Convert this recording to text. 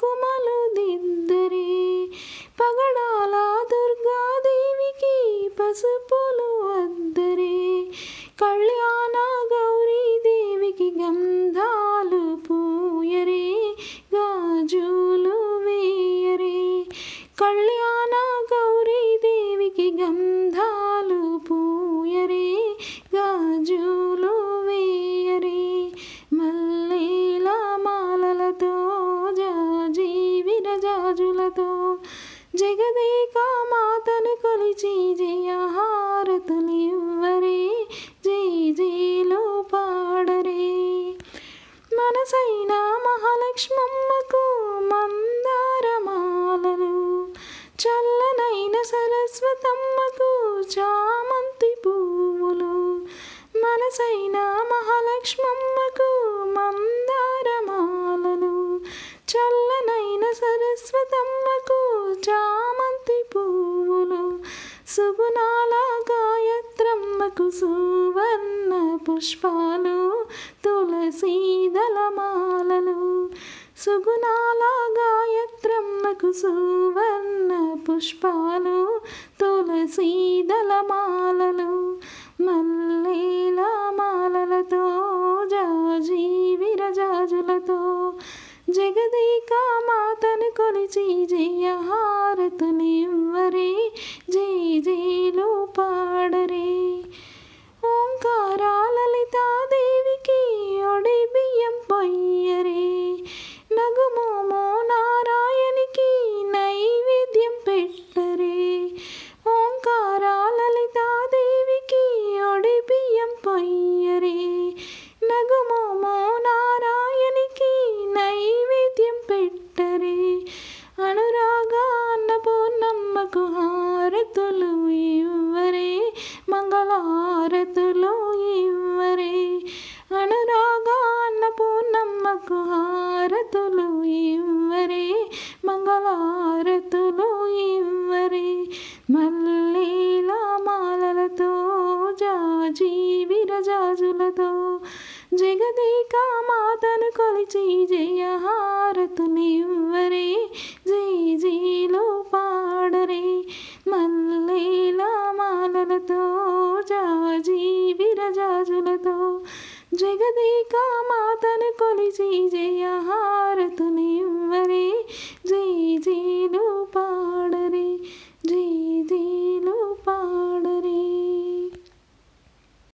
కుంకుమలు దిద్దరే, పగడాల దుర్గాదేవికి పసుపులు అద్దరే, కళ్యాణ గౌరీదేవికి గంధాలు పూయరే, గాజులు వేయరే, కళ్యాణ గౌరీదేవికి గంధాలు పూయరే, గాజులు వేయరే, మల్లేల మాలలతో జాజి విరజాజులతో జగదేక మాతను కొలిచి జయహారతులివ్వరే, జై జైలు పాడరే. మనసైన మహాలక్ష్మమ్మకు మందారమాలలు, చల్లనైన సరస్వతమ్మకు చామంతి పువ్వులు. మనసైన మహాలక్ష్మమ్మకు మందారమాలలు, చల్లనైన సరస్వతమ్మకు చామంతి పువ్వులు. సుగుణాల గాయత్రమ్మకు సువర్ణ పుష్పాలు, తులసీ దళమాలలు. సుగుణాల గాయత్రమ్మకు సువర్ణ పుష్పాలు, తులసీ దళమాలలు. మల్లేల మాలలతో జాజి విరజాజులతో జగదేక మాతను కొలిచి జయహారతులివ్వరే, జై జైలు పాడరే. ఓంకార లలితాదేవికి ఒడి బియ్యం పొయ్యరే, నగుమోమో నారాయణికి నైవేద్యం పెట్టరే. ఓంకార లలితాదేవికి ఒడి బియ్యం పొయ్యరే, నగుమోమో నారాయణికి నైవేద్యం పెట్టరే. అనురాగ అన్నపూర్ణమ్మకు హారతులు ఇవ్వరే, మంగళహారతులు ఇవ్వరే. అనురాగ అన్నపూర్ణమ్మకు హారతులు ఇవ్వరే, మంగళహారతులు ఇవ్వరే. మల్లేల మాలలతో జాజి విరజాజులతో జగదేక మాతను కొలిచి జయహారతులివ్వరే, జై జైలు పాడరే. మల్లేల మాలలతో జాజి విరజాజులతో జగదేక మాతను కొలిచి జయహారతులి